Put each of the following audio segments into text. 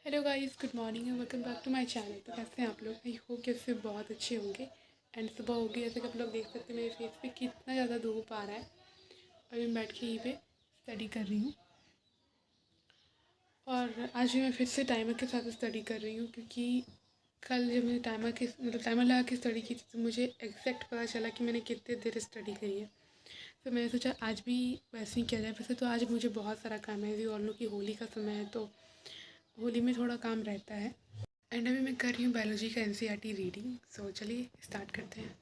Hello guys, good morning and welcome back to my channel. तो कैसे हैं आप लोग? आई होप कि इससे बहुत अच्छे होंगे। एंड सुबह होगी, जैसे कि आप लोग देख सकते हैं मेरे फेस पे कितना ज़्यादा धूप आ रहा है। अभी मैं बैठ के यहीं पे स्टडी कर रही हूँ। और आज भी मैं फिर से टाइमर के साथ स्टडी कर रही हूँ, क्योंकि कल जब मैंने टाइमर लगा के स्टडी की थी तो मुझे एग्जैक्ट पता चला कि मैंने कितने देर स्टडी करी है। तो मैंने सोचा आज भी वैसे ही किया जाए। वैसे तो आज मुझे बहुत सारा काम है, ऑल नो कि होली का समय है, तो होली में थोड़ा काम रहता है। एंड अभी मैं कर रही हूँ बायोलॉजी का एनसीईआरटी रीडिंग। सो चलिए स्टार्ट करते हैं।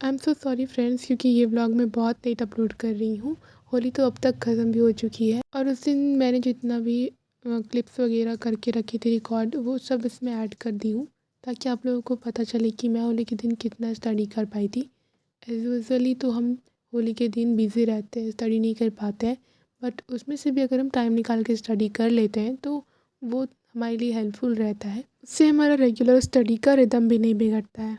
I am so sorry friends, क्योंकि ये व्लॉग मैं बहुत लेट अपलोड कर रही हूँ। होली तो अब तक ख़त्म भी हो चुकी है, और उस दिन मैंने जितना भी क्लिप्स वगैरह करके रखी थी रिकॉर्ड, वो सब इसमें ऐड कर दी हूँ, ताकि आप लोगों को पता चले कि मैं होली के दिन कितना स्टडी कर पाई थी। एज यूजली तो हम होली के दिन बिज़ी रहते हैं, स्टडी नहीं कर पाते हैं, बट उसमें से भी अगर हम टाइम निकाल के स्टडी कर लेते हैं तो वो हमारे लिए हेल्पफुल रहता है। उससे हमारा रेगुलर स्टडी का रिदम भी नहीं बिगड़ता है।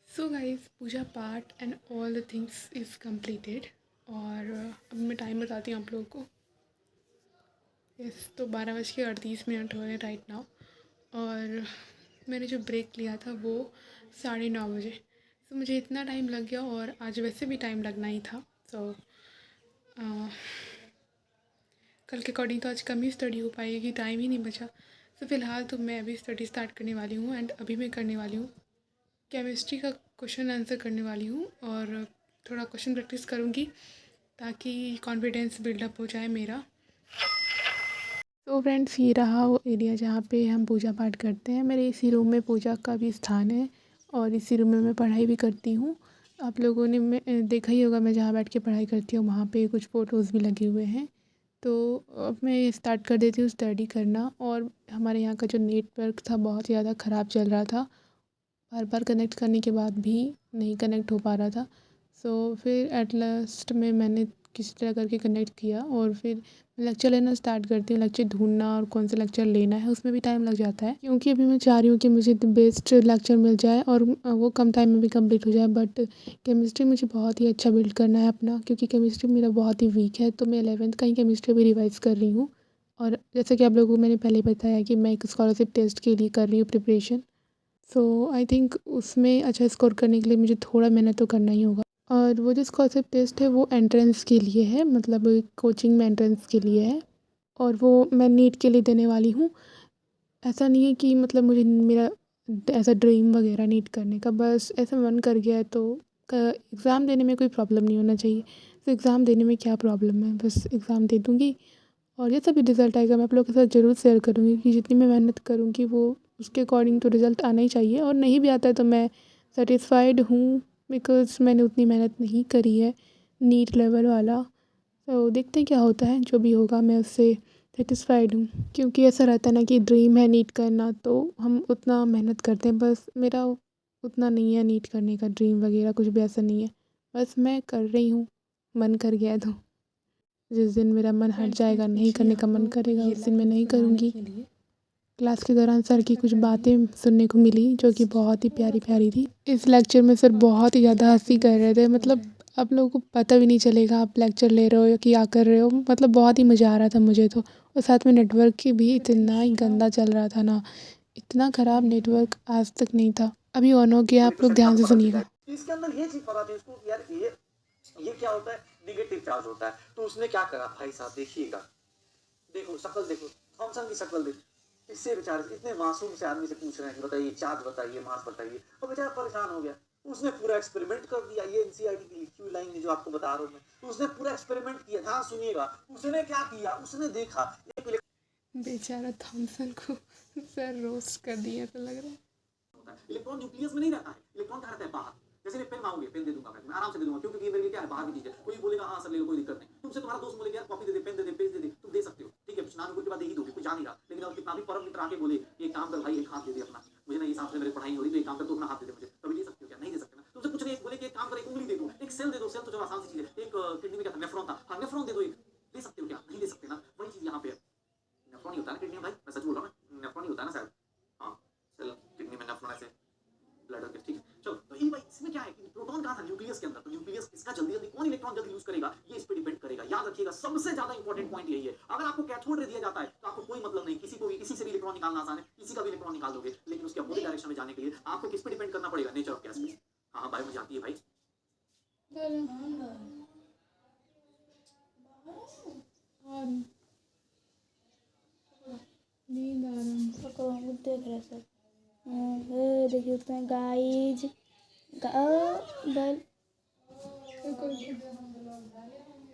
सो गाइस, पूजा पाठ and all the things is completed. और अब मैं टाइम बताती हूँ आप लोगों को। यस, तो 12:38 हो रहे हैं राइट नाउ। और मैंने जो ब्रेक लिया था वो 9:30 बजे। तो मुझे इतना टाइम लग गया, और आज वैसे भी टाइम लगना ही था। तो कल के अकॉर्डिंग तो आज कम ही स्टडी हो पाएगी, टाइम ही नहीं बचा। तो फ़िलहाल तो मैं अभी स्टडी स्टार्ट करने वाली हूँ। एंड अभी मैं करने वाली हूँ केमिस्ट्री का क्वेश्चन आंसर करने वाली हूँ, और थोड़ा क्वेश्चन प्रैक्टिस करूँगी ताकि कॉन्फिडेंस बिल्डअप हो जाए मेरा। तो फ्रेंड्स, ये रहा वो एरिया जहाँ पे हम पूजा पाठ करते हैं। मेरे इसी रूम में पूजा का भी स्थान है, और इसी रूम में मैं पढ़ाई भी करती हूँ। आप लोगों ने देखा ही होगा, मैं जहाँ बैठ के पढ़ाई करती हूँ वहाँ पे कुछ फ़ोटोज़ भी लगे हुए हैं। तो अब मैं स्टार्ट कर देती हूँ स्टडी करना। और हमारे यहाँ का जो नेटवर्क था बहुत ज़्यादा ख़राब चल रहा था, बार बार कनेक्ट करने के बाद भी नहीं कनेक्ट हो पा रहा था। सो फिर एट लास्ट में मैंने किसी तरह करके कनेक्ट किया, और फिर लेक्चर लेना स्टार्ट करती हूँ। लेक्चर ढूंढना और कौन सा लेक्चर लेना है उसमें भी टाइम लग जाता है, क्योंकि अभी मैं चाह रही हूँ कि मुझे बेस्ट लेक्चर मिल जाए और वो कम टाइम में भी कंप्लीट हो जाए। बट केमिस्ट्री मुझे बहुत ही अच्छा बिल्ड करना है अपना, क्योंकि केमिस्ट्री मेरा बहुत ही वीक है। तो मैं 11th का ही केमिस्ट्री भी रिवाइज़ कर रही हूँ। और जैसे कि आप लोगों को मैंने पहले बताया कि मैं एक स्कॉलरशिप टेस्ट के लिए कर रही हूँ प्रिपरेशन। सो आई थिंक उसमें अच्छा स्कोर करने के लिए मुझे थोड़ा मेहनत तो करना ही होगा। और वो जो स्कॉलरशिप टेस्ट है वो एंट्रेंस के लिए है, मतलब कोचिंग में एंट्रेंस के लिए है, और वो मैं नीट के लिए देने वाली हूँ। ऐसा नहीं है कि मतलब मुझे मेरा ऐसा ड्रीम वगैरह नीट करने का, बस ऐसा मन कर गया है। तो एग्ज़ाम देने में कोई प्रॉब्लम नहीं होना चाहिए। तो एग्ज़ाम देने में क्या प्रॉब्लम है, बस एग्ज़ाम दे दूँगी। और जैसा भी रिज़ल्ट आएगा मैं आप लोगों के साथ ज़रूर शेयर करूँगी, कि जितनी मैं मेहनत करूँगी वो उसके अकॉर्डिंग तो रिज़ल्ट आना ही चाहिए। और नहीं भी आता है तो मैं सेटिस्फाइड हूँ, बिकॉज़ मैंने उतनी मेहनत नहीं करी है नीट लेवल वाला। तो देखते हैं क्या होता है, जो भी होगा मैं उससे सेटिस्फाइड हूँ। क्योंकि ऐसा रहता है ना कि ड्रीम है नीट करना, तो हम उतना मेहनत करते हैं। बस मेरा उतना नहीं है नीट करने का ड्रीम वगैरह, कुछ भी ऐसा नहीं है। बस मैं कर रही हूँ, मन कर गया है तो। जिस दिन मेरा मन हट जाएगा, नहीं करने का मन करेगा, उस दिन मैं नहीं करूँगी। क्लास के दौरान सर की कुछ बातें सुनने को मिली जो कि बहुत ही प्यारी प्यारी थी। इस लेक्चर में सर बहुत ही ज़्यादा हंसी कर रहे थे, मतलब आप लोगों को पता भी नहीं चलेगा आप लेक्चर ले रहे हो या क्या कर रहे हो। मतलब बहुत ही मज़ा आ रहा था मुझे तो। और साथ में नेटवर्क की भी इतना ही गंदा चल रहा था ना, इतना ख़राब नेटवर्क आज तक नहीं था। अभी ऑन हो गया, आप लोग ध्यान से सुनिएगा। इसके अंदर ये चीज पता थी उसको यार, ये क्या होता है, निगेटिव चार्ज होता है। तो उसने क्या करा भाई साहब, देखिएगा, देखो शक्ल देखो, थॉमसन की शक्ल देखो। इससे बेचारे इतने मासूम से आदमी से पूछ रहे हैं कि बताइए चार्ज बताइए, मास बताइए, और बेचारा परेशान हो गया। उसने पूरा एक्सपेरिमेंट कर दिया। ये एनसीईआरटी की लिखी हुई लाइन है जो आपको बता रहा हूँ मैं। तो उसने पूरा एक्सपेरिमेंट किया। हाँ सुनिएगा, उसने क्या किया, उसने देखा एक बेचारा थॉमसन को सर रोस्ट कर दिया तो लग रहा है। इलेक्ट्रॉन न्यूक्लियस में नहीं रहता है। इलेक्ट्रॉन कहाँ रहता है, बाहर। जैसे मैं पेन मांगोगे, पेन दे दूंगा मैं आराम से दे दूंगा, क्योंकि ये मेरे लिए क्या है, बाहर की चीज है। कोई बोलेगा हाँ सर ले लो, कोई दिक्कत नहीं। तुमसे तुम्हारा दोस्त बोलेगा यार कॉपी दे दे, पेन दे दे, पेज दे दे, तुम दे सकते हो, ठीक है। स्नान के बाद दे ही दोगे, कोई जान नहीं रहा। लेकिन अगर कितना भी परम मित्र आके बोले एक काम कर भाई, एक हाथ दे दे अपना, मुझे ना ये साथ में मेरी पढ़ाई हो रही, तो एक काम कर तू अपना हाथ दे दे मुझे, कभी दे सकते हो क्या? नहीं दे सकते ना। तुमसे कुछ नहीं बोले कि एक काम कर, एक उंगली दे दो, एक सेल दे दो। सेल तो चलो आसान सी चीज है। एक किडनी में क्या था, नेफ्रॉन था, हाँ नेफ्रॉन दे दो एक, दे सकते हो क्या? नहीं दे सकते ना। वही चीज यहाँ पे है। नेफ्रॉन ही होता है ना किडनी में भाई, मैं सच बोल रहा हूँ, नेफ्रॉन ही होता है ना शायद। हाँ सेल किडनी में नेफ्रॉन ऐसे ब्लड के, ठीक है। चलो तो ये भाई इसमें क्या है कि प्रोटॉन कहाँ था, न्यूक्लियस के अंदर। तो न्यूक्लियस इसका जल्दी जल्दी कौन इलेक्ट्रॉन जल्दी यूज करेगा, ये इस पे डिपेंड करेगा। याद रखिएगा, सबसे ज्यादा इंपॉर्टेंट पॉइंट यही है। अगर आपको कैथोड रे दिया जाता है तो आपको कोई मतलब नहीं, किसी को भी किसी से भी इलेक्ट्रॉन निकालना आसान है, किसी का भी इलेक्ट्रॉन निकाल दोगे, लेकिन उसके अपोजिट डायरेक्शन में जाने के लिए आपको किस पे डिपेंड करना पड़ेगा? नेचर ऑफ गैस पे। हाँ बायो मुझे आती है भाई। नींद आ रहा सबको हम देख रहे सब। देखिए उसमें गाइज बल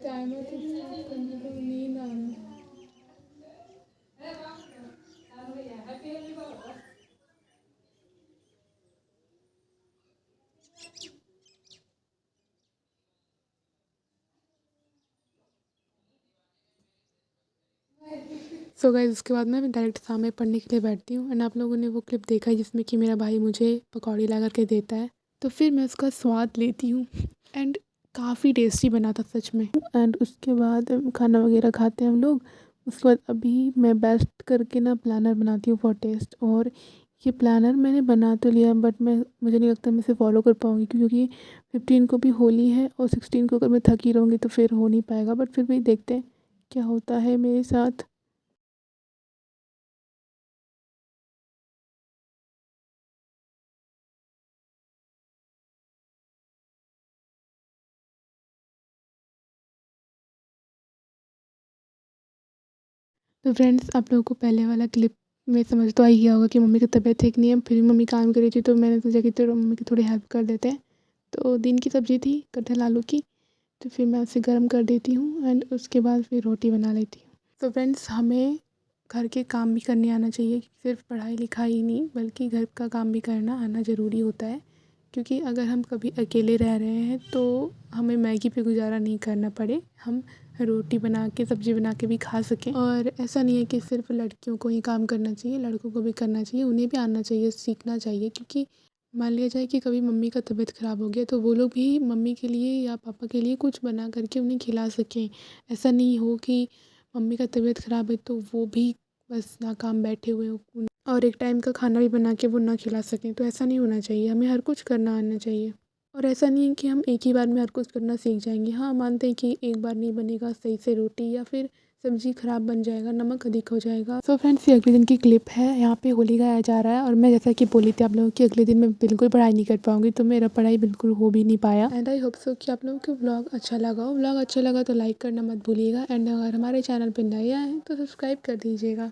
टाइमर तो स्टार्ट करने को नींद आ रहा सो गाइस उसके बाद मैं डायरेक्ट सामने पढ़ने के लिए बैठती हूँ एंड आप लोगों ने वो क्लिप देखा है जिसमें कि मेरा भाई मुझे पकौड़ी ला करके देता है, तो फिर मैं उसका स्वाद लेती हूँ एंड काफ़ी टेस्टी बना था सच में। एंड उसके बाद खाना वगैरह खाते हैं हम लोग। उसके बाद अभी मैं बेस्ट करके ना प्लानर बनाती हूँ फॉर टेस्ट, और ये प्लानर मैंने बना तो लिया बट मुझे नहीं लगता मैं इसे फॉलो कर पाऊँगी, क्योंकि 15 को भी होली है और 16 को अगर मैं थकी रहूँगी तो फिर हो नहीं पाएगा। बट फिर भी देखते हैं क्या होता है मेरे साथ। तो फ्रेंड्स आप लोगों को पहले वाला क्लिप में समझ तो आ ही गया होगा कि मम्मी की तबीयत ठीक नहीं है, फिर भी मम्मी काम कर रही थी तो मैंने सोचा कि तो मम्मी की थोड़ी हेल्प कर देते हैं। तो दिन की सब्ज़ी थी कटहल आलू की, तो फिर मैं उसे गर्म कर देती हूँ एंड उसके बाद फिर रोटी बना लेती हूँ। तो फ्रेंड्स हमें घर के काम भी करने आना चाहिए, सिर्फ पढ़ाई लिखाई ही नहीं बल्कि घर का काम भी करना आना ज़रूरी होता है, क्योंकि अगर हम कभी अकेले रह रहे हैं तो हमें मैगी पे गुजारा नहीं करना पड़े, हम रोटी बना के सब्ज़ी बना के भी खा सकें। और ऐसा नहीं है कि सिर्फ लड़कियों को ही काम करना चाहिए, लड़कों को भी करना चाहिए, उन्हें भी आना चाहिए, सीखना चाहिए। क्योंकि मान लिया जाए कि कभी मम्मी का तबीयत ख़राब हो गया तो वो लोग भी मम्मी के लिए या पापा के लिए कुछ बना करके उन्हें खिला सकें। ऐसा नहीं हो कि मम्मी का तबीयत ख़राब है तो वो भी बस नाकाम बैठे हुए हों और एक टाइम का खाना भी बना के वो ना खिला सकें। तो ऐसा नहीं होना चाहिए, हमें हर कुछ करना आना चाहिए। और ऐसा नहीं है कि हम एक ही बार में हर कुछ करना सीख जाएंगे। हाँ मानते हैं कि एक बार नहीं बनेगा सही से रोटी या फिर सब्ज़ी ख़राब बन जाएगा, नमक अधिक हो जाएगा। सो फ्रेंड्स ये अगले दिन की क्लिप है, यहाँ पे होली गाया जा रहा है और मैं जैसा कि बोली थी आप लोगों की अगले दिन मैं बिल्कुल पढ़ाई नहीं कर पाऊँगी, तो मेरा पढ़ाई बिल्कुल हो भी नहीं पाया। एंड आई होप सो कि आप लोगों को व्लॉग अच्छा लगा हो। व्लॉग अच्छा लगा तो लाइक करना मत भूलिएगा एंड अगर हमारे चैनल पर नए आए हैं तो सब्सक्राइब कर दीजिएगा।